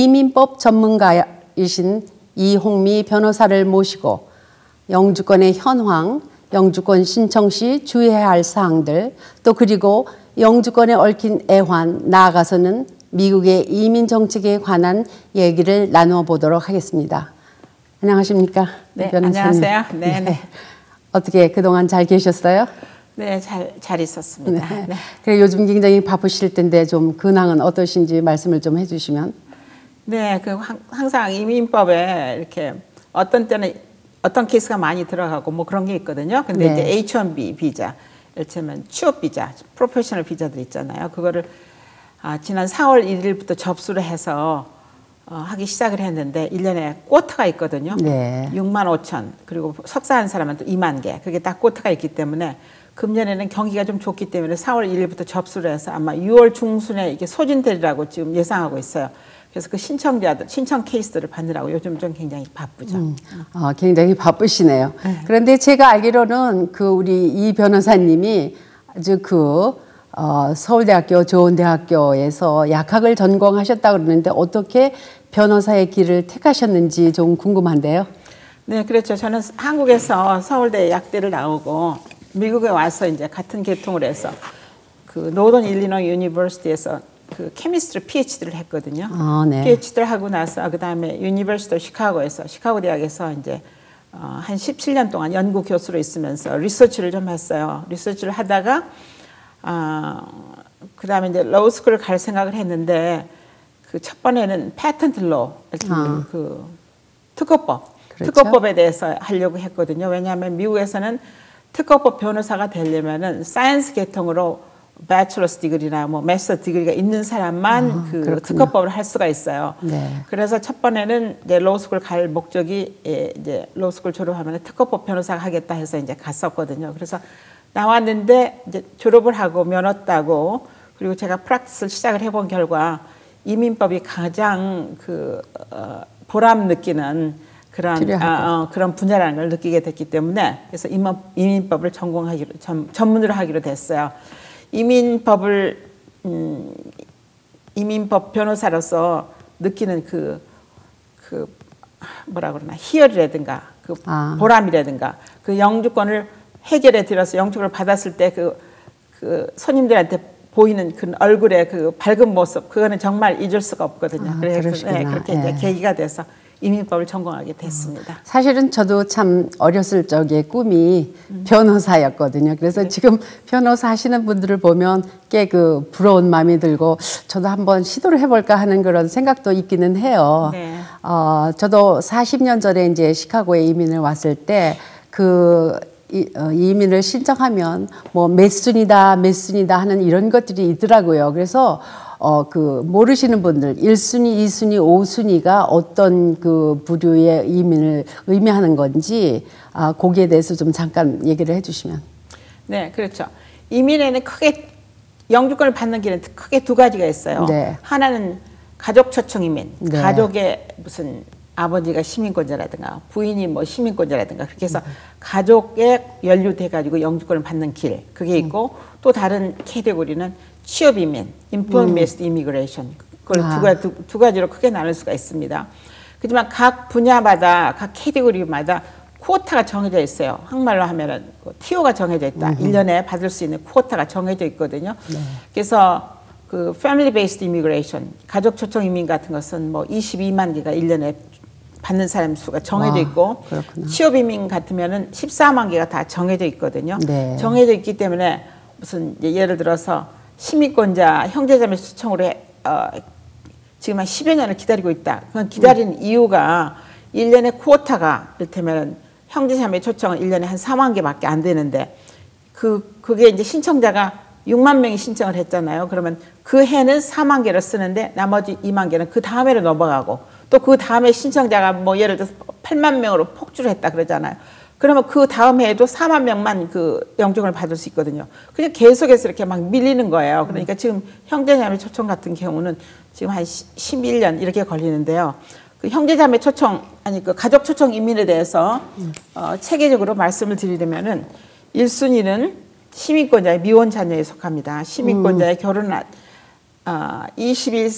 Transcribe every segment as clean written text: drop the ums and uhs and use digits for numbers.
이민법 전문가이신 이홍미 변호사를 모시고 영주권의 현황, 영주권 신청 시 주의해야 할 사항들, 또 그리고 영주권에 얽힌 애환, 나아가서는 미국의 이민 정책에 관한 얘기를 나누어 보도록 하겠습니다. 안녕하십니까? 네, 안녕하세요. 네, 네. 어떻게 그동안 잘 계셨어요? 네, 잘 있었습니다. 네. 네. 그래, 요즘 굉장히 바쁘실 텐데 좀 근황은 어떠신지 말씀을 좀 해주시면. 네, 항상 이민법에 이렇게 어떤 때는 어떤 케이스가 많이 들어가고 뭐 그런 게 있거든요. 근데 네. 이제 H-1B 비자, 예를 들면 취업 비자, 프로페셔널 비자들 있잖아요. 그거를 지난 4월 1일부터 접수를 해서 하기 시작을 했는데 1년에 쿼터가 있거든요. 네. 6만 5천, 그리고 석사한 사람은 또 2만 개. 그게 딱 쿼터가 있기 때문에 금년에는 경기가 좀 좋기 때문에 4월 1일부터 접수를 해서 아마 6월 중순에 이게 소진되리라고 지금 예상하고 있어요. 그래서 그 신청 케이스들을 받느라고 요즘 좀 굉장히 바쁘죠. 굉장히 바쁘시네요. 네. 그런데 제가 알기로는 우리 이 변호사님이 아주 서울대학교 조은대학교에서 약학을 전공하셨다고 그러는데 어떻게 변호사의 길을 택하셨는지 좀 궁금한데요. 네, 그렇죠. 저는 한국에서 서울대 약대를 나오고 미국에 와서 이제 같은 계통을 해서 그 노던 일리노이 유니버시티에서 그 케미스트리 PhD를 했거든요. 네. PhD를 하고 나서 그 다음에 유니버시티 시카고 대학에서 이제 한 17년 동안 연구 교수로 있으면서 리서치를 좀 했어요. 리서치를 하다가 그 다음에 이제 로스쿨을 갈 생각을 했는데 그 첫 번에는 패턴트 로, 그 특허법, 그렇죠? 특허법에 대해서 하려고 했거든요. 왜냐하면 미국에서는 특허법 변호사가 되려면은 사이언스 계통으로 배추러스 디그리나 뭐 마스터 디그리가 있는 사람만 그렇군요. 특허법을 할 수가 있어요. 네. 그래서 첫 번에는 이제 로스쿨 갈 목적이 이제 로스쿨 졸업하면 특허법 변호사가 하겠다 해서 이제 갔었거든요. 그래서 나왔는데 이제 졸업을 하고 면허 따고 그리고 제가 프랙티스를 시작을 해본 결과 이민법이 가장 보람 느끼는 그런 분야라는 걸 느끼게 됐기 때문에 그래서 이민법을 전문으로 하기로 됐어요. 이민법 변호사로서 느끼는 뭐라 그러나 희열이라든가 보람이라든가 그 영주권을 해결해 드려서 영주권을 받았을 때 그 손님들한테 보이는 그 얼굴의 그 밝은 모습 그거는 정말 잊을 수가 없거든요. 그래서 그렇게 이제 계기가 돼서 이민법을 전공하게 됐습니다. 사실은 저도 참 어렸을 적에 꿈이 변호사였거든요. 그래서 지금 변호사 하시는 분들을 보면 꽤 부러운 마음이 들고 저도 한번 시도를 해볼까 하는 그런 생각도 있기는 해요. 네. 저도 40년 전에 이제 시카고에 이민을 왔을 때 이민을 신청하면 뭐 몇 순이다 하는 이런 것들이 있더라고요. 그래서 모르시는 분들 1순위, 2순위, 5순위가 어떤 부류의 이민을 의미하는 건지 거기에 대해서 좀 잠깐 얘기를 해주시면. 네, 그렇죠. 이민에는 크게 영주권을 받는 길은 크게 두 가지가 있어요. 네. 하나는 가족 초청 이민, 네. 가족의 무슨 아버지가 시민권자라든가 부인이 뭐 시민권자라든가 그렇게 해서 가족에 연루돼 가지고 영주권을 받는 길 그게 있고 또 다른 캐테고리는 취업 이민, employment based immigration 그걸 두 가지로 크게 나눌 수가 있습니다. 그렇지만 각 분야마다 각 캐테고리마다 쿼타가 정해져 있어요. 한국말로 하면은 TO가 정해져 있다. 1년에 받을 수 있는 쿼타가 정해져 있거든요. 네. 그래서 그 family based immigration 가족 초청 이민 같은 것은 뭐 22만 개가 1년에 받는 사람 수가 정해져 있고 취업 이민 같으면은 14만 개가 다 정해져 있거든요. 네. 정해져 있기 때문에 무슨 예를 들어서 시민권자 형제자매 초청으로 지금 한 10여 년을 기다리고 있다. 그건 기다리는 이유가 1년에 쿼타가 이를테면 형제자매 초청은 1년에 한 4만 개밖에 안 되는데 그게 이제 신청자가 6만 명이 신청을 했잖아요. 그러면 그 해는 4만 개를 쓰는데 나머지 2만 개는 그 다음에로 넘어가고 또 그 다음에 신청자가 뭐 예를 들어서 8만 명으로 폭주를 했다 그러잖아요. 그러면 그 다음 해에도 4만 명만 그 영주권을 받을 수 있거든요. 그냥 계속해서 이렇게 막 밀리는 거예요. 그러니까 지금 형제자매 초청 같은 경우는 지금 한 11년 이렇게 걸리는데요. 그 형제자매 초청 그 가족 초청 이민에 대해서 체계적으로 말씀을 드리려면은 1순위는 시민권자의 미혼 자녀에 속합니다. 시민권자의 결혼한 21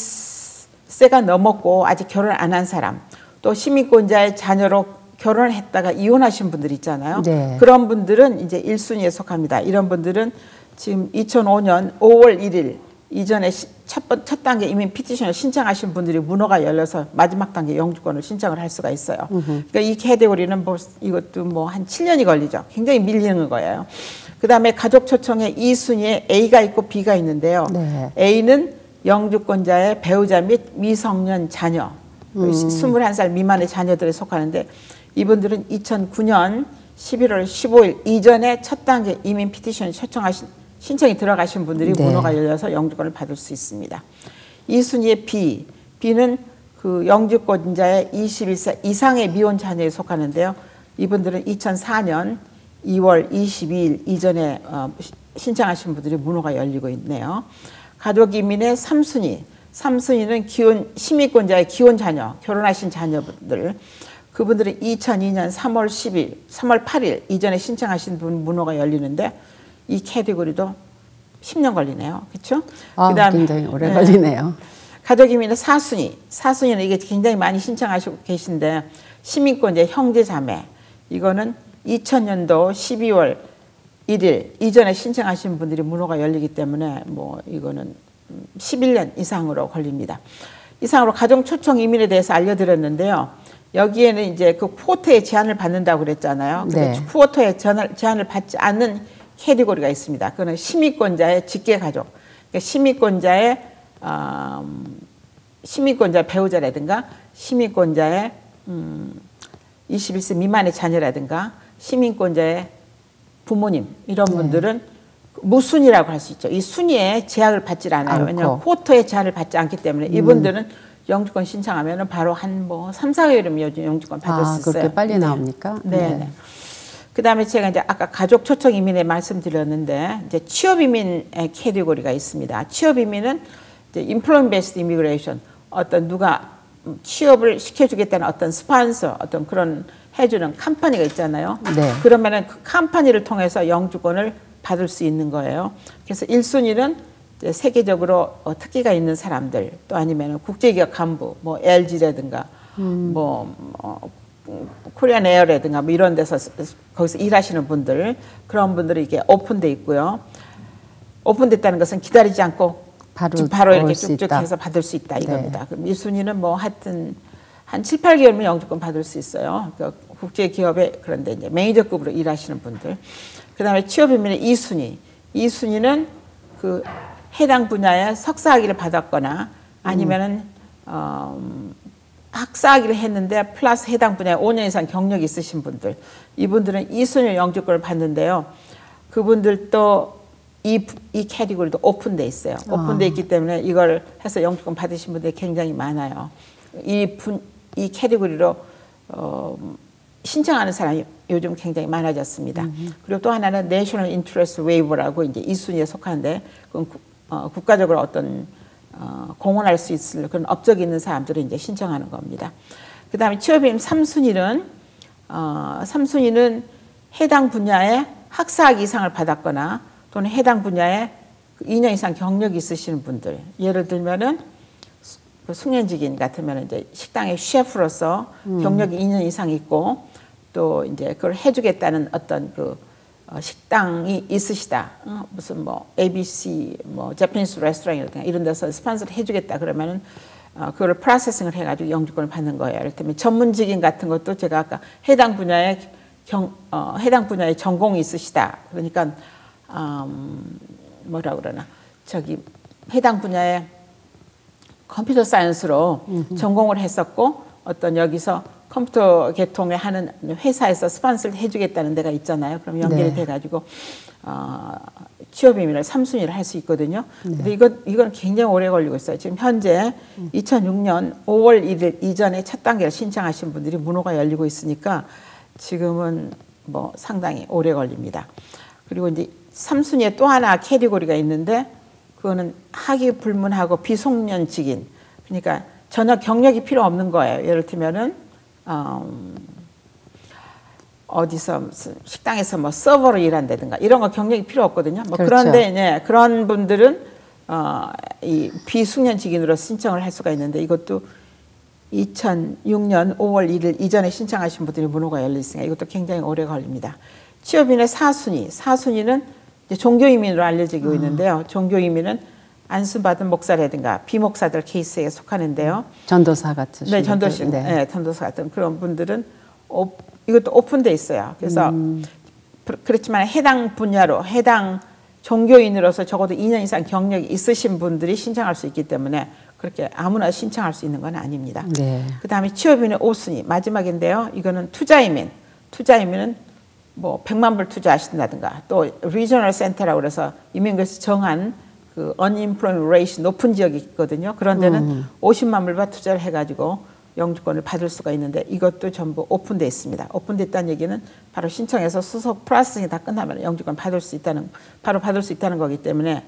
세가 넘었고 아직 결혼 안 한 사람, 또 시민권자의 자녀로 결혼을 했다가 이혼하신 분들 있잖아요. 네. 그런 분들은 이제 1순위에 속합니다. 이런 분들은 지금 2005년 5월 1일 이전에 첫 단계 이민 피티션을 신청하신 분들이 문호가 열려서 마지막 단계 영주권을 신청을 할 수가 있어요. 그러니까 이 캐테고리는 이것도 뭐 한 7년이 걸리죠. 굉장히 밀리는 거예요. 그 다음에 가족 초청에 2순위에 A가 있고 B가 있는데요. 네. A는 영주권자의 배우자 및 미성년 자녀, 21살 미만의 자녀들에 속하는데 이분들은 2009년 11월 15일 이전에 첫 단계 이민 피티션 신청이 들어가신 분들이 네. 문호가 열려서 영주권을 받을 수 있습니다. 2순위의 B, B는 그 영주권자의 21세 이상의 미혼 자녀에 속하는데요. 이분들은 2004년 2월 22일 이전에 신청하신 분들이 문호가 열리고 있네요. 가족 이민의 3순위, 3순위는 시민권자의 기혼 자녀, 결혼하신 자녀분들. 그분들은 2002년 3월 10일, 3월 8일 이전에 신청하신 분 문호가 열리는데 이 캐테고리도 10년 걸리네요. 그렇죠? 그다음에 굉장히 오래 걸리네요. 가족 이민의 4순위. 4순위는 이게 굉장히 많이 신청하시고 계신데 시민권자 형제 자매. 이거는 2000년도 12월 1일 이전에 신청하신 분들이 문호가 열리기 때문에 뭐 이거는 11년 이상으로 걸립니다. 이상으로 가정 초청 이민에 대해서 알려드렸는데요. 여기에는 이제 그 쿼터의 제한을 받는다고 그랬잖아요. 근데 네. 쿼터의 제한을 받지 않는 캐테고리가 있습니다. 그거는 시민권자의 직계 가족, 그러니까 시민권자 배우자라든가 시민권자의 21세 미만의 자녀라든가 시민권자의 부모님 이런 분들은 무순위라고 할 수 있죠. 이 순위에 제약을 받질 않아요. 왜냐하면 쿼터의 제한을 받지 않기 때문에 이분들은 영주권 신청하면 바로 한 뭐 3, 4개월이면 영주권 받을 수 있어요. 그렇게 빨리 나옵니까? 네. 그다음에 제가 이제 아까 가족 초청 이민에 말씀드렸는데 이제 취업 이민의 캐테고리가 있습니다. 취업 이민은 이제 employment based immigration, 어떤 누가 취업을 시켜주겠다는 어떤 스폰서, 어떤 그런 해주는 컴퍼니가 있잖아요. 네. 그러면은 그 컴퍼니를 통해서 영주권을 받을 수 있는 거예요. 그래서 1순위는 이제 세계적으로 특기가 있는 사람들, 또 아니면 국제기업 간부, 뭐 LG라든가 코리안 에어라든가 뭐 이런 데서 거기서 일하시는 분들, 그런 분들이 이게 오픈돼 있고요. 오픈됐다는 것은 기다리지 않고 바로 이렇게 쭉쭉 해서 받을 수 있다 이겁니다. 그럼 1순위는 뭐 하여튼 한 7, 8개월이면 영주권 받을 수 있어요. 그러니까 국제기업에 그런데 이제 매니저급으로 일하시는 분들. 그다음에 취업이민의 2순위. 2순위는 그 해당 분야에 석사학위를 받았거나 아니면은 학사학위를 했는데 플러스 해당 분야에 5년 이상 경력이 있으신 분들. 이분들은 2순위 영주권을 받는데요. 그분들도 이 캐테고리도 오픈돼 있어요. 오픈돼 있기 때문에 이걸 해서 영주권 받으신 분들이 굉장히 많아요. 이 캐테고리로 신청하는 사람이 요즘 굉장히 많아졌습니다. 그리고 또 하나는 National Interest Waiver라고 이제 2순위에 속하는데 그건 국가적으로 어떤 공헌할 수 있을 그런 업적이 있는 사람들이 이제 신청하는 겁니다. 그 다음에 취업임 3순위는 해당 분야에 학사학위 이상을 받았거나 또는 해당 분야에 2년 이상 경력이 있으시는 분들. 예를 들면은 숙련직인 같으면 이제 식당의 셰프로서 경력이 2년 이상 있고 또 이제 그걸 해주겠다는 어떤 그 식당이 있으시다. 무슨 뭐 ABC 뭐 재패니스 레스토랑이라든가 이런 데서 스폰서를 해주겠다 그러면은 그걸 프로세싱을 해가지고 영주권을 받는 거예요. 예를 들면 전문직인 같은 것도 제가 아까 해당 분야에 전공이 있으시다. 그러니까 뭐라 그러나 해당 분야에 컴퓨터 사이언스로 전공을 했었고 어떤 여기서 컴퓨터 개통을 하는 회사에서 스폰서를 해주겠다는 데가 있잖아요. 그럼 연결이 돼가지고 취업이민을 3순위를 할 수 있거든요. 근데 이건 굉장히 오래 걸리고 있어요. 지금 현재 2006년 5월 1일 이전에 첫 단계를 신청하신 분들이 문호가 열리고 있으니까 지금은 뭐 상당히 오래 걸립니다. 그리고 이제 3순위에 또 하나 캐테고리가 있는데 그거는 학위 불문하고 비송년직인, 그러니까 전혀 경력이 필요 없는 거예요. 예를 들면은 어디서 식당에서 뭐 서버로 일한다든가 이런 거 경력이 필요 없거든요. 뭐 그렇죠. 그런데 그런 분들은 이 비숙련직인으로 신청을 할 수가 있는데 이것도 2006년 5월 1일 이전에 신청하신 분들이 문호가 열려 있으니까 이것도 굉장히 오래 걸립니다. 취업인의 4순위는 이제 종교이민으로 알려지고 있는데요. 종교이민은 안수받은 목사라든가 비목사들 케이스에 속하는데요. 전도사 같은. 네, 전도사 같은 그런 분들은 이것도 오픈돼 있어요. 그래서 그렇지만 해당 분야로 해당 종교인으로서 적어도 2년 이상 경력이 있으신 분들이 신청할 수 있기 때문에 그렇게 아무나 신청할 수 있는 건 아닙니다. 네. 그다음에 취업인의 5순위 마지막인데요. 이거는 투자이민은 뭐 100만 불 투자하신다든가 또 리저널 센터라고 그래서 이민국에서 정한 그 unemployment rate 높은 지역이 있거든요. 그런 데는 50만 불만 투자를 해가지고 영주권을 받을 수가 있는데 이것도 전부 오픈돼 있습니다. 오픈됐다는 얘기는 바로 신청해서 수속 프로세싱이 다 끝나면 영주권 바로 받을 수 있다는 거기 때문에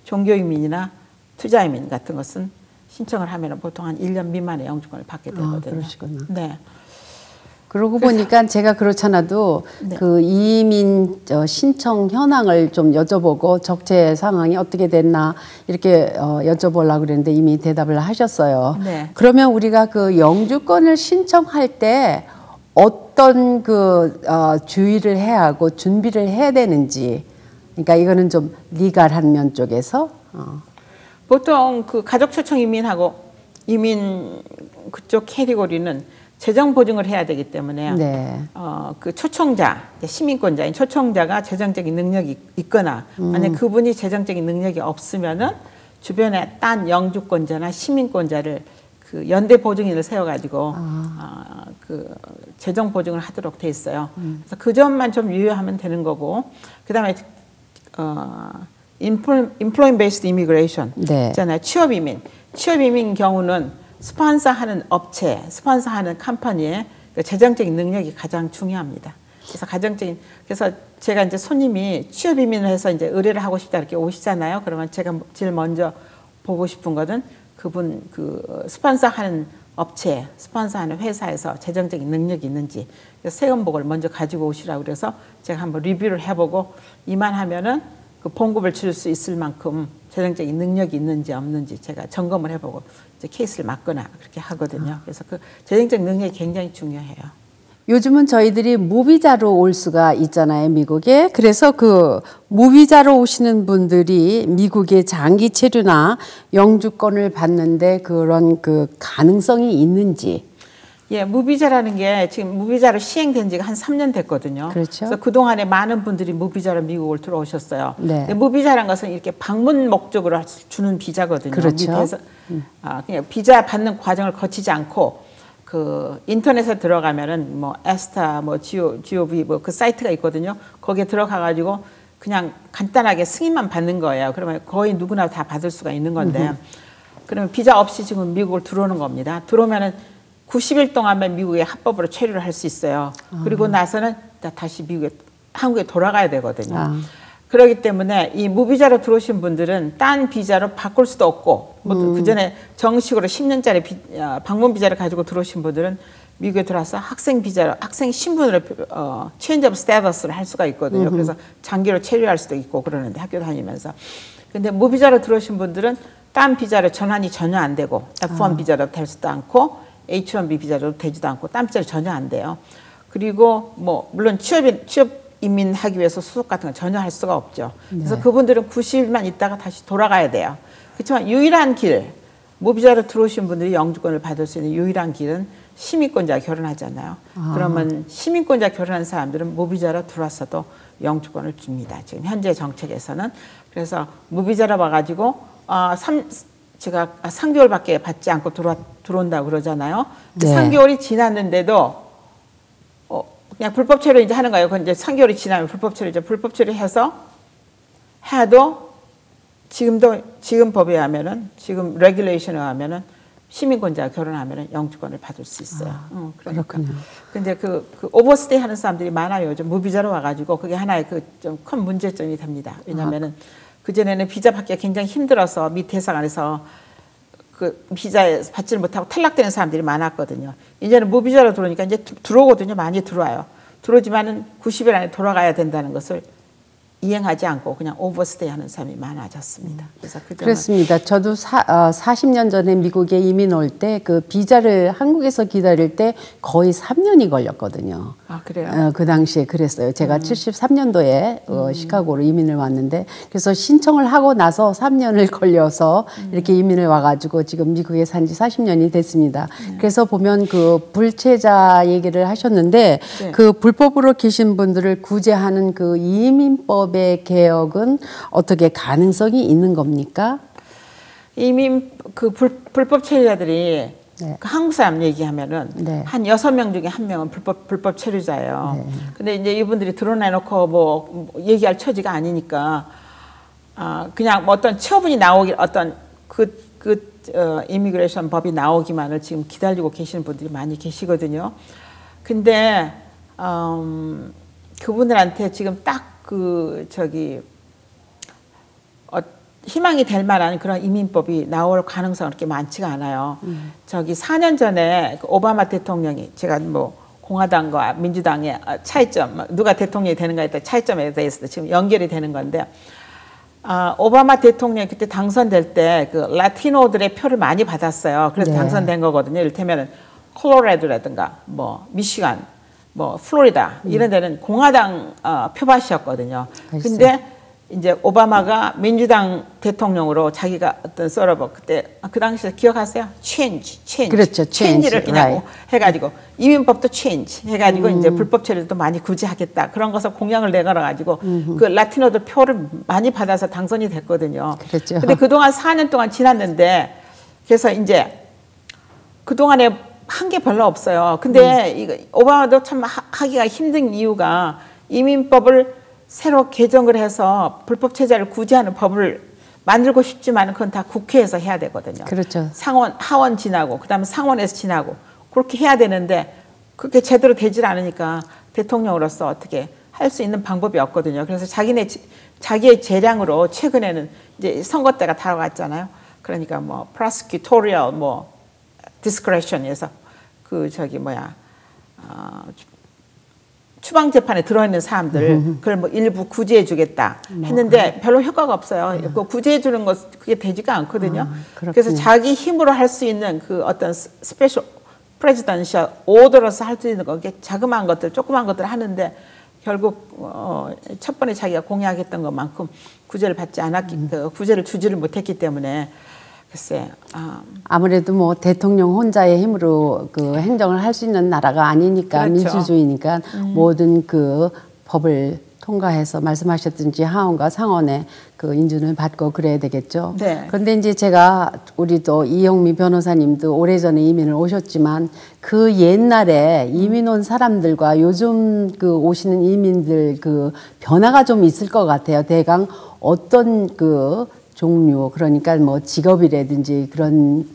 종교이민이나 투자이민 같은 것은 신청을 하면 보통 한 1년 미만의 영주권을 받게 되거든요. 그러시구나. 네. 그러고 보니까 제가 그렇잖아도 네. 그 이민 신청 현황을 좀 여쭤보고 적재 상황이 어떻게 됐나 이렇게 여쭤보려고 그랬는데 이미 대답을 하셨어요. 네. 그러면 우리가 그 영주권을 신청할 때 어떤 그 주의를 해야 하고 준비를 해야 되는지, 그러니까 이거는 좀 리갈한 면 쪽에서 보통 그 가족 초청 이민하고 이민 그쪽 캐리고리는 재정 보증을 해야 되기 때문에 네. 그 초청자, 시민권자인 초청자가 재정적인 능력이 있거나 만약 그분이 재정적인 능력이 없으면은 주변에 딴 영주권자나 시민권자를 그 연대 보증인을 세워가지고 그 재정 보증을 하도록 돼 있어요. 그래서 그 점만 좀 유의하면 되는 거고, 그 다음에 employment based immigration 네. 있잖아요. 취업이민 경우는 스폰서하는 업체, 스폰서하는 컴퍼니의 그 재정적인 능력이 가장 중요합니다. 그래서 제가 이제 손님이 취업 이민을 해서 이제 의뢰를 하고 싶다 이렇게 오시잖아요. 그러면 제가 제일 먼저 보고 싶은 거는 그분 그 스폰서하는 업체, 스폰서하는 회사에서 재정적인 능력이 있는지, 그래서 세금복을 먼저 가지고 오시라고 그래서 제가 한번 리뷰를 해보고 이만하면은 그 봉급을 줄 수 있을 만큼 재정적인 능력이 있는지 없는지 제가 점검을 해보고 이제 케이스를 맡거나 그렇게 하거든요. 그래서 그 재정적 능력이 굉장히 중요해요. 요즘은 저희들이 무비자로 올 수가 있잖아요, 미국에. 그래서 그 무비자로 오시는 분들이 미국의 장기 체류나 영주권을 받는데 그런 그 가능성이 있는지. 예, 무비자라는 게 지금 무비자로 시행된 지가 한 3년 됐거든요. 그렇죠. 그래서 그동안에 많은 분들이 무비자로 미국을 들어오셨어요. 네. 근데 무비자라는 것은 이렇게 방문 목적으로 주는 비자거든요. 그렇죠. 밑에서 그냥 비자 받는 과정을 거치지 않고 그 인터넷에 들어가면은 뭐 에스타, 뭐 GOV 뭐 그 사이트가 있거든요. 거기에 들어가 가지고 그냥 간단하게 승인만 받는 거예요. 그러면 거의 누구나 다 받을 수가 있는 건데, 그러면 비자 없이 지금 미국을 들어오는 겁니다. 들어오면은 90일 동안만 미국에 합법으로 체류를 할 수 있어요. 그리고 나서는 다시 한국에 돌아가야 되거든요. 그렇기 때문에 이 무비자로 들어오신 분들은 딴 비자로 바꿀 수도 없고, 뭐 그전에 정식으로 10년짜리 방문 비자를 가지고 들어오신 분들은 미국에 들어와서 학생 비자로, 학생 신분으로 체인지 오브 스테이터스를 할 수가 있거든요. 그래서 장기로 체류할 수도 있고 그러는데, 학교 다니면서. 근데 무비자로 들어오신 분들은 딴 비자로 전환이 전혀 안 되고, F1 비자로 될 수도 않고 H1B 비자로 되지도 않고 딴 비자로 전혀 안 돼요. 그리고 뭐 물론 취업 이민하기 위해서 수속 같은 건 전혀 할 수가 없죠. 그래서 네. 그분들은 90일만 있다가 다시 돌아가야 돼요. 그렇지만 유일한 길, 무비자로 들어오신 분들이 영주권을 받을 수 있는 유일한 길은 시민권자 결혼하잖아요. 그러면 시민권자 결혼한 사람들은 무비자로 들어왔어도 영주권을 줍니다. 지금 현재 정책에서는. 그래서 무비자로 와가지고 제가 3개월밖에 받지 않고 들어온다고 그러잖아요. 네. 3개월이 지났는데도 그냥 불법 체류 이제 하는 거예요. 그건 이제 3개월이 지나면 불법 체류죠. 불법 체류해서 해도 지금 법에 하면은, 지금 레귤레이션에 하면은 시민권자가 결혼하면은 영주권을 받을 수 있어요. 그러니까. 그렇군요. 근데 그 오버스테이 하는 사람들이 많아요. 요즘 무비자로 와가지고 그게 하나의 그 좀 큰 문제점이 됩니다. 왜냐면은 그전에는 비자 받기가 굉장히 힘들어서 미 대사관에서 그 비자 받지를 못하고 탈락되는 사람들이 많았거든요. 이제는 무비자로 들어오니까 이제 들어오거든요. 많이 들어와요. 들어오지만은 90일 안에 돌아가야 된다는 것을 이행하지 않고 그냥 오버스테이 하는 사람이 많아졌습니다. 그래서 그렇습니다. 저도 40년 전에 미국에 이민 올 때 그 비자를 한국에서 기다릴 때 거의 3년이 걸렸거든요. 아, 그래요? 그 당시에 그랬어요. 제가 73년도에 시카고로 이민을 왔는데 그래서 신청을 하고 나서 3년을 걸려서 이렇게 이민을 와가지고 지금 미국에 산 지 40년이 됐습니다. 그래서 보면 그 불체자 얘기를 하셨는데 네. 그 불법으로 계신 분들을 구제하는 그 이민법의 개혁은 어떻게 가능성이 있는 겁니까? 이민 그 불법 체류자들이 네. 그 한국 사람 얘기하면은 네. 한 6명 중에 1명은 불법 체류자예요. 네. 근데 이제 이분들이 드러내놓고 뭐 얘기할 처지가 아니니까 그냥 뭐 어떤 처분이 나오길 어떤 이미그레이션 법이 나오기만을 지금 기다리고 계시는 분들이 많이 계시거든요. 근데 그분들한테 지금 딱 희망이 될 만한 그런 이민법이 나올 가능성은 그렇게 많지가 않아요. 4년 전에 그 오바마 대통령이 제가 뭐 공화당과 민주당의 차이점, 누가 대통령이 되는가에 따른 차이점에 대해서 지금 연결이 되는 건데, 오바마 대통령이 그때 당선될 때 그 라티노들의 표를 많이 받았어요. 그래서 네. 당선된 거거든요. 이를테면 콜로라도라든가 뭐 미시간, 뭐 플로리다 이런 데는 공화당 표밭이었거든요. 근데 이제 오바마가 민주당 대통령으로 자기가 어떤 서버 그때 그 당시에 기억하세요? change. 그렇죠. change를 그냥 right. 해가지고 이민법도 change 해가지고 이제 불법 체류도 많이 구제하겠다 그런 것을 공약을 내걸어가지고 그 라티노들 표를 많이 받아서 당선이 됐거든요. 그렇죠. 근데 그동안 4년 동안 지났는데 그래서 이제 그 동안에 한 게 별로 없어요. 근데 이거 오바마도 참 하기가 힘든 이유가 이민법을 새로 개정을 해서 불법 체자를 구제하는 법을 만들고 싶지만 그건 다 국회에서 해야 되거든요. 그렇죠. 상원, 하원 지나고 그다음에 상원에서 지나고 그렇게 해야 되는데 그게 제대로 되질 않으니까 대통령으로서 어떻게 할 수 있는 방법이 없거든요. 그래서 자기의 재량으로 최근에는 이제 선거 때가 다가왔잖아요. 그러니까 뭐 prosecutorial 뭐 discretion에서 추방 재판에 들어있는 사람들 그걸 뭐 일부 구제해 주겠다 했는데 별로 효과가 없어요. 그 구제해 주는 것 그게 되지가 않거든요. 그래서 자기 힘으로 할 수 있는 그 어떤 스페셜 프레지던셜 오더로서 할 수 있는 거 이게 자그마한 것들, 조그마한 것들 하는데 결국 첫 번에 자기가 공약했던 것만큼 구제를 받지 구제를 주지를 못했기 때문에 글쎄. 아무래도 뭐 대통령 혼자의 힘으로 그 행정을 할 수 있는 나라가 아니니까 그렇죠. 민주주의니까 모든 그 법을 통과해서 말씀하셨든지 하원과 상원의 그 인준을 받고 그래야 되겠죠. 네. 그런데 이제 우리 또 이영미 변호사님도 오래전에 이민을 오셨지만 그 옛날에 이민 온 사람들과 요즘 그 오시는 이민들 그 변화가 좀 있을 것 같아요. 대강 어떤 그 종류 그러니까 뭐 직업이라든지 그런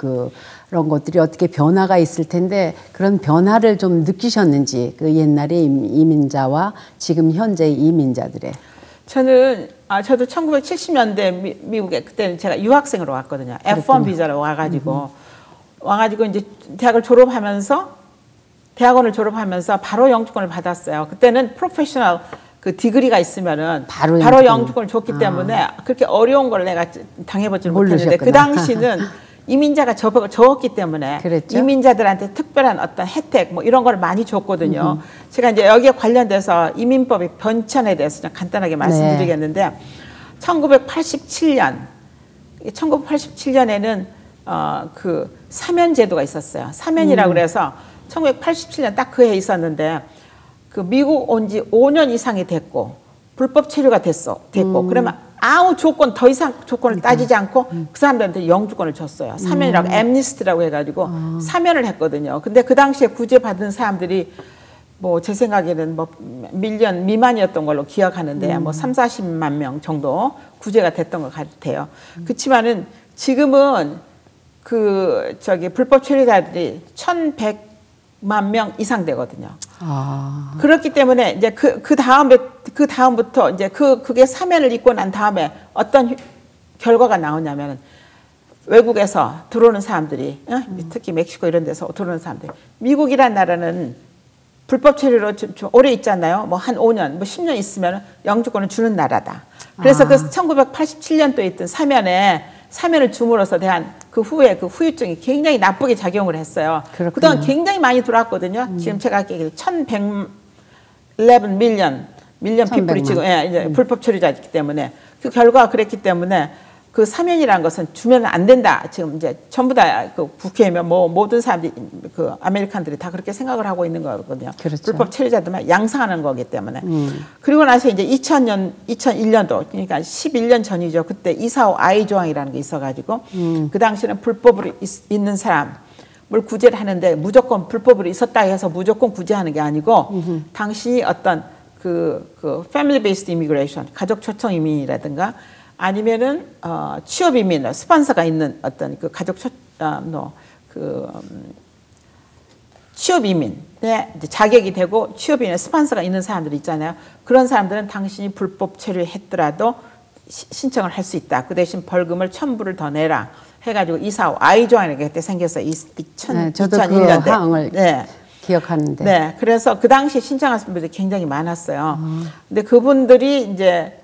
것들이 어떻게 변화가 있을 텐데 그런 변화를 좀 느끼셨는지 그 옛날의 이민자와 지금 현재 이민자들의 저도 1970년대 미국에 그때는 제가 유학생으로 왔거든요. F1 비자로 와가지고 이제 대학원을 졸업하면서 바로 영주권을 받았어요. 그때는 프로페셔널 그 디그리가 있으면은 바로 영주권을 줬기 때문에 그렇게 어려운 걸 내가 당해보지 못했는데 그 당시는 이민자가 적었기 때문에 그랬죠? 이민자들한테 특별한 어떤 혜택 뭐 이런 걸 많이 줬거든요. 제가 이제 여기에 관련돼서 이민법의 변천에 대해서 좀 간단하게 말씀드리겠는데 1987년에는 그 사면제도가 있었어요. 사면이라고 그래서 1987년 딱 그 해에 있었는데 그 미국 온 지 5년 이상이 됐고 불법 체류가 됐고 그러면 아무 더 이상 조건을 따지지 않고 그 사람들한테 영주권을 줬어요. 사면이라고 엠니스트라고 해가지고 사면을 했거든요. 근데 그 당시에 구제받은 사람들이 뭐 제 생각에는 뭐 밀리언 미만이었던 걸로 기억하는데 뭐 30-40만 명 정도 구제가 됐던 것 같아요. 그렇지만은 지금은 불법 체류자들이 1,100만 명 이상 되거든요. 그렇기 때문에 이제 그 다음부터 이제 그게 사면을 입고 난 다음에 어떤 결과가 나오냐면은 외국에서 들어오는 사람들이 특히 멕시코 이런 데서 들어오는 사람들이 미국이란 나라는 불법 체류로 좀 오래 있잖아요. 뭐 한 5년, 뭐 10년 있으면 영주권을 주는 나라다. 그래서 그 1987년도에 있던 사면을 줌으로써 대한 그 후에 그 후유증이 굉장히 나쁘게 작용을 했어요. 그렇군요. 그동안 굉장히 많이 들어왔거든요. 지금 제가 알기로 1111 밀리언 피플이 지금 이제 불법 체류자이기 때문에 그 결과가 그랬기 때문에 그 사면이라는 것은 주면 안 된다. 지금 이제 전부 다 그 국회의원 뭐 모든 사람들이 그 아메리칸들이 다 그렇게 생각을 하고 있는 거거든요. 그렇죠. 불법 체류자들만 양상하는 거기 때문에. 그리고 나서 이제 2001년도 그러니까 11년 전이죠. 그때 245 I 조항이라는 게 있어가지고 그 당시에는 불법으로 있는 사람을 구제를 하는데 무조건 불법으로 있었다 해서 무조건 구제하는 게 아니고 당신이 어떤 그 family based immigration 가족 초청 이민이라든가 아니면은 취업 이민, 스폰서가 있는 어떤 그 가족 취업 이민에 자격이 되고 취업 이민에 스폰서가 있는 사람들 있잖아요. 그런 사람들은 당신이 불법 체류했더라도 신청을 할 수 있다. 그 대신 벌금을 1,000불을 더 내라. 해가지고 245 I 조항이 그때 생겼어요. 저도 2001년대. 그 항을 기억하는데. 네, 그래서 그 당시 신청하신 분들이 굉장히 많았어요. 근데 그분들이 이제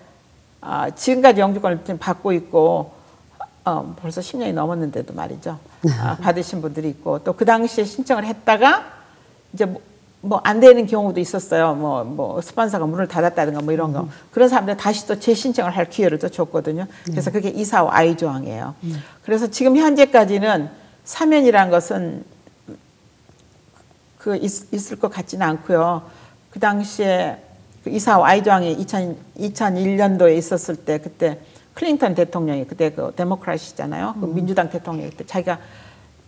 지금까지 영주권을 받고 있고 벌써 10년이 넘었는데도 말이죠. 받으신 분들이 있고 또 그 당시에 신청을 했다가 이제 뭐 안 되는 경우도 있었어요. 뭐 스폰서가 문을 닫았다든가 뭐 이런 거. 그런 사람들 다시 또 재신청을 할 기회를 또 줬거든요. 그래서 그게 245 I 조항이에요. 그래서 지금 현재까지는 사면이라는 것은 있을 것 같지는 않고요. 그 당시에 그 245 I 조항이 2001년도에 있었을 때 그때 클린턴 대통령이 그때 그 데모크라시잖아요. 그 민주당 대통령이 그때 자기가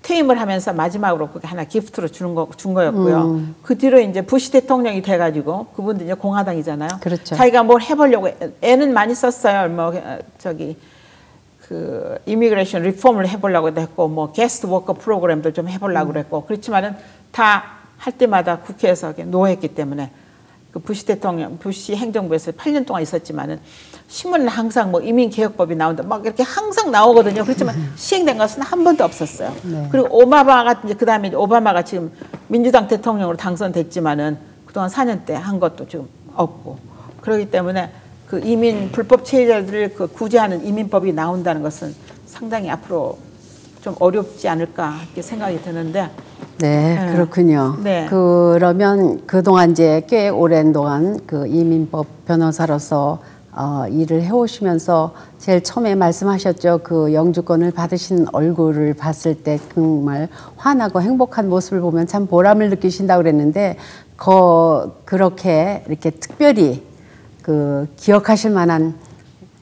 퇴임을 하면서 마지막으로 그게 하나 기프트로 준 거였고요. 그 뒤로 이제 부시 대통령이 돼가지고 그분도 이제 공화당이잖아요. 그렇죠. 자기가 뭘 해보려고 애는 많이 썼어요. 뭐 그 이미그레이션 리폼을 해보려고 했고 뭐 게스트 워커 프로그램도 좀 해보려고 그랬고 그렇지만은 다 할 때마다 국회에서 노했기 때문에 그 부시 대통령, 부시 행정부에서 8년 동안 있었지만은 신문은 항상 뭐 이민개혁법이 나온다 막 이렇게 항상 나오거든요. 그렇지만 시행된 것은 한 번도 없었어요. 네. 그리고 오바마가 이제 그 다음에 오바마가 지금 민주당 대통령으로 당선됐지만은 그동안 4년 때 한 것도 지금 없고 그렇기 때문에 그 이민 불법 체류자들을 그 구제하는 이민법이 나온다는 것은 상당히 앞으로 좀 어렵지 않을까 이렇게 생각이 드는데. 네, 그렇군요. 네. 그러면 그동안 이제 꽤 오랜 동안 그 이민법 변호사로서 일을 해오시면서 제일 처음에 말씀하셨죠. 그 영주권을 받으신 얼굴을 봤을 때 정말 환하고 행복한 모습을 보면 참 보람을 느끼신다고 그랬는데 그렇게 이렇게 특별히 그 기억하실 만한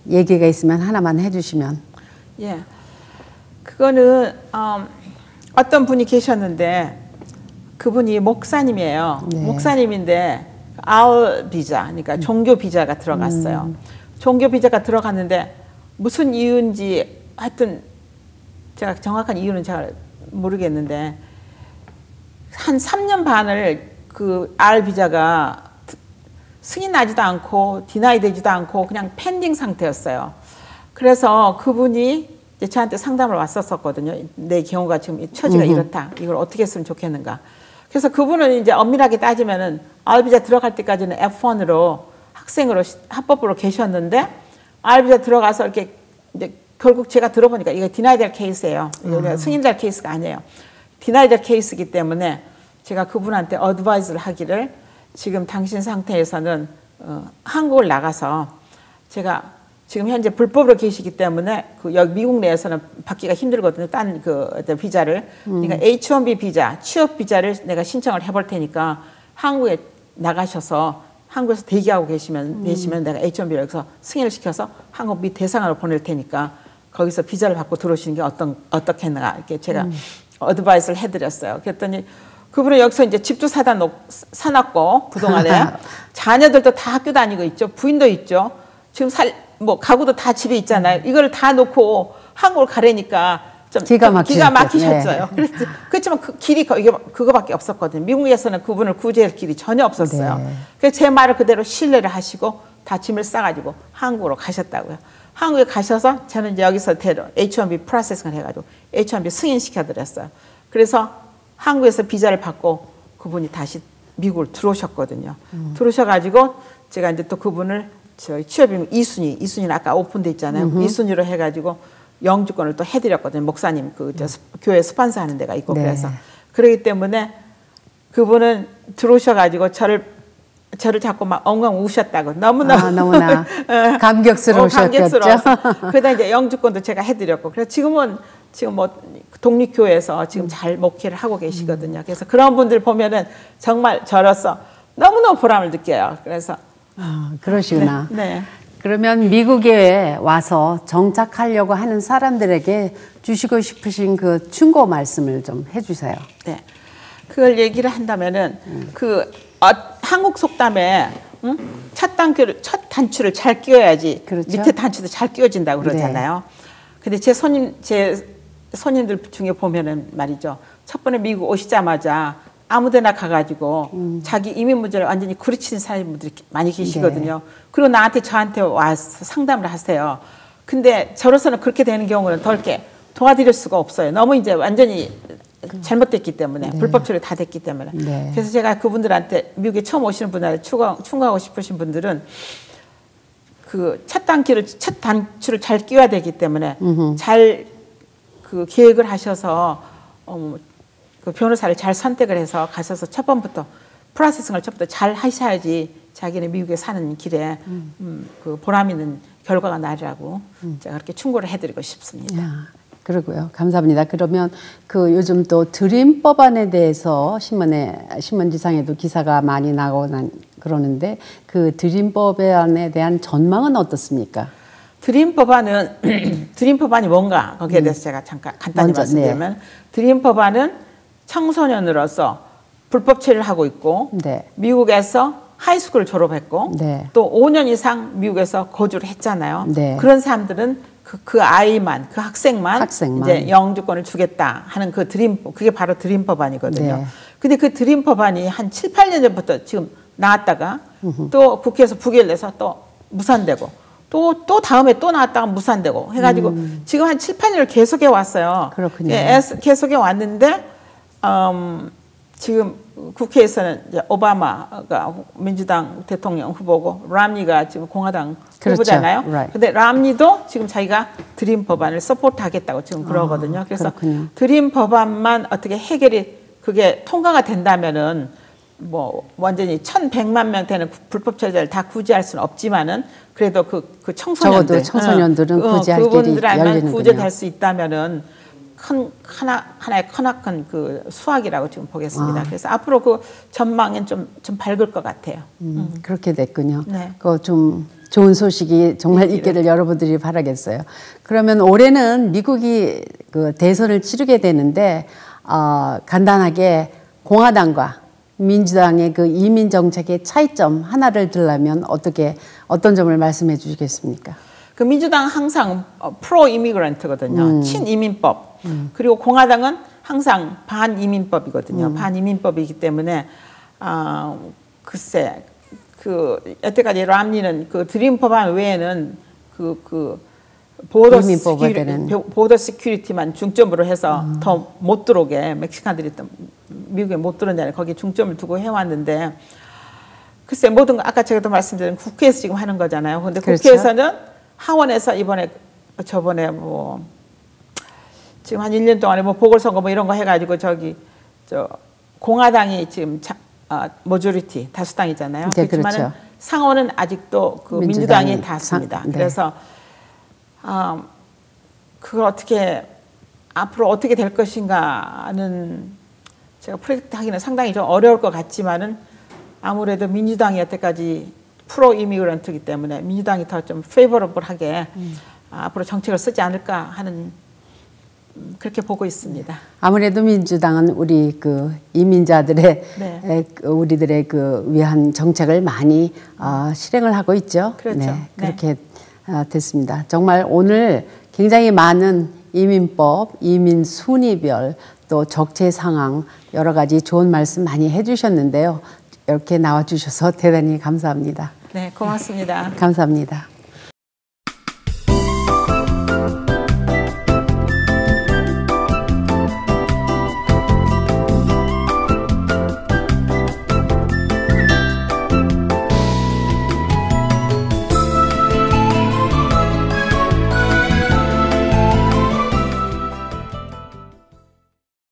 얘기가 있으면 하나만 해주시면. 예, 그거는 어떤 분이 계셨는데 그분이 목사님이에요. 네. 목사님인데 알 비자, 그러니까 종교 비자가 들어갔어요. 종교 비자가 들어갔는데 무슨 이유인지 하여튼 제가 정확한 이유는 잘 모르겠는데 한 3년 반을 그 알 비자가 승인나지도 않고 디나이 되지도 않고 그냥 펜딩 상태였어요. 그래서 그분이 이제 저한테 상담을 왔었거든요. 내 경우가 지금 처지가 이렇다. 이걸 어떻게 했으면 좋겠는가. 그래서 그분은 이제 엄밀하게 따지면은 알비자 들어갈 때까지는 F1으로 학생으로 합법으로 계셨는데 알비자 들어가서 이렇게 이제 결국 제가 들어보니까 이거 디나이될 케이스예요. 이거 승인될 케이스가 아니에요. 디나이될 케이스이기 때문에 제가 그분한테 어드바이스를 하기를 지금 당신 상태에서는 한국을 나가서 제가 지금 현재 불법으로 계시기 때문에 그 여기 미국 내에서는 받기가 힘들거든요. 딴 그 비자를. 그러니까 H-1B 비자, 취업 비자를 내가 신청을 해볼 테니까 한국에 나가셔서 한국에서 대기하고 계시면 내가 H-1B를 여기서 승인을 시켜서 한국 미 대상으로 보낼 테니까 거기서 비자를 받고 들어오시는 게 어떻겠나 이렇게 제가 어드바이스를 해드렸어요. 그랬더니 그분은 여기서 이제 집도 사놨고 그동안에 자녀들도 다 학교 다니고 있죠. 부인도 있죠. 지금 뭐 가구도 다 집에 있잖아요. 이걸 다 놓고 한국을 가려니까 좀 기가 막히셨어요. 네. 그렇지만 그 길이 그거밖에 없었거든요. 미국에서는 그분을 구제할 길이 전혀 없었어요. 네. 그래서 제 말을 그대로 신뢰를 하시고 다 짐을 싸가지고 한국으로 가셨다고요. 한국에 가셔서 저는 이제 여기서 H-1B 프로세싱을 해가지고 H-1B 승인시켜드렸어요. 그래서 한국에서 비자를 받고 그분이 다시 미국을 들어오셨거든요. 들어오셔가지고 제가 이제 또 그분을 저희 취업임 이순이는 아까 오픈돼 있잖아요. 이순이로 해가지고 영주권을 또 해드렸거든요. 목사님 교회 스폰서 하는 데가 있고. 네. 그래서 그러기 때문에 그분은 들어오셔가지고 저를 자꾸 막 엉엉 우셨다고 너무나 감격스러우셨겠죠. 감격스러워서. 그러다 이제 영주권도 제가 해드렸고. 그래서 지금 뭐 독립교회에서 지금 잘 목회를 하고 계시거든요. 그래서 그런 분들 보면은 정말 저로서 너무너무 보람을 느껴요. 그래서 그러시구나. 네. 그러면 미국에 와서 정착하려고 하는 사람들에게 주시고 싶으신 그 충고 말씀을 좀 해주세요. 네. 그걸 얘기를 한다면은 한국 속담에 첫 단추를 잘 끼워야지 그렇죠. 밑에 단추도 잘 끼워진다고 그러잖아요. 근데 제 손님들 중에 보면은 말이죠. 첫 번에 미국 오시자마자 아무데나 가가지고 자기 이민 문제를 완전히 구리치는 사람들이 많이 계시거든요. 네. 그리고 저한테 와서 상담을 하세요. 근데 저로서는 그렇게 되는 경우는 더 이렇게 도와드릴 수가 없어요. 너무 이제 완전히 잘못됐기 때문에. 네. 불법 처리 다 됐기 때문에. 네. 그래서 제가 그분들한테 미국에 처음 오시는 분한테 충고하고 싶으신 분들은 첫 단추를 잘 끼워야 되기 때문에 잘 계획을 하셔서 그 변호사를 잘 선택을 해서 가셔서 첫 번부터 프로세싱을 첫부터 잘 하셔야지 자기는 미국에 사는 길에 그 보람 있는 결과가 나리라고 제가 그렇게 충고를 해드리고 싶습니다. 그러고요. 감사합니다. 그러면 요즘 또 드림 법안에 대해서 신문지상에도 기사가 많이 나고 그러는데 그 드림 법안에 대한 전망은 어떻습니까? 드림 법안이 뭔가 거기에 대해서 제가 잠깐 간단히 말씀드리면 드림 법안은 청소년으로서 불법 체류를 하고 있고 미국에서 하이스쿨을 졸업했고 또 5년 이상 미국에서 거주를 했잖아요. 그런 사람들은 그 학생만 이제 영주권을 주겠다 하는 그게 바로 드림 법안이거든요. 근데 그 드림 법안이 한 7, 8년 전부터 지금 나왔다가 또 국회에서 부결돼서 또 무산되고 또 다음에 또 나왔다가 무산되고 해가지고 지금 한 7, 8년을 계속해 왔어요. 그렇군요. 계속해 왔는데 지금 국회에서는 이제 오바마가 민주당 대통령 후보고 람니가 지금 공화당 후보잖아요. 근데 람니도 지금 자기가 드림 법안을 서포트하겠다고 지금 그러거든요. 그래서 드림 법안만 어떻게 해결이 그게 통과가 된다면은 뭐 완전히 1,100만 명 되는 불법 체류자를 다 구제할 수는 없지만은 그래도 그 청소년들은 구제할 길이 그분들만 구제될 수 있다면은 하나의 크나큰 그 수확이라고 지금 보겠습니다. 그래서 앞으로 그 전망은 좀 밝을 것 같아요. 그렇게 됐군요. 좀 좋은 소식이 정말 있기를 여러분들이 바라겠어요. 그러면 올해는 미국이 그 대선을 치르게 되는데 간단하게 공화당과 민주당의 그 이민 정책의 차이점 하나를 들려면 어떤 점을 말씀해 주시겠습니까? 그 민주당은 항상 프로 이미그런트거든요. 친이민법. 그리고 공화당은 항상 반이민법이거든요. 반이민법이기 때문에 글쎄 여태까지 람니는 그 드림 법안 외에는 보더 시큐리티만 중점으로 해서 더 못 들어오게 멕시칸들이 미국에 못 들어오냐는 거기에 중점을 두고 해왔는데 글쎄 모든 거 아까 제가 또 말씀드린 국회에서 지금 하는 거잖아요. 그런데 국회에서는 하원에서 저번에 뭐 지금 한 1년 동안에 뭐 보궐선거 뭐 이런 거 해가지고 공화당이 지금 모조리티 다수당이잖아요. 그렇지만은 상원은 아직도 그 민주당이 다수입니다. 그래서 그걸 앞으로 어떻게 될 것인가는 제가 프로젝트 하기는 상당히 좀 어려울 것 같지만은 아무래도 민주당이 여태까지 프로 이미그런트이기 때문에 민주당이 더 좀 페이버러블하게 앞으로 정책을 쓰지 않을까 하는 그렇게 보고 있습니다. 아무래도 민주당은 우리 그 이민자들의 우리들의 위한 정책을 많이 실행을 하고 있죠. 그렇죠. 그렇게 됐습니다. 정말 오늘 굉장히 많은 이민법, 이민 순위별 또 적재 상황 여러 가지 좋은 말씀 많이 해주셨는데요. 이렇게 나와주셔서 대단히 감사합니다. 네, 고맙습니다. 감사합니다.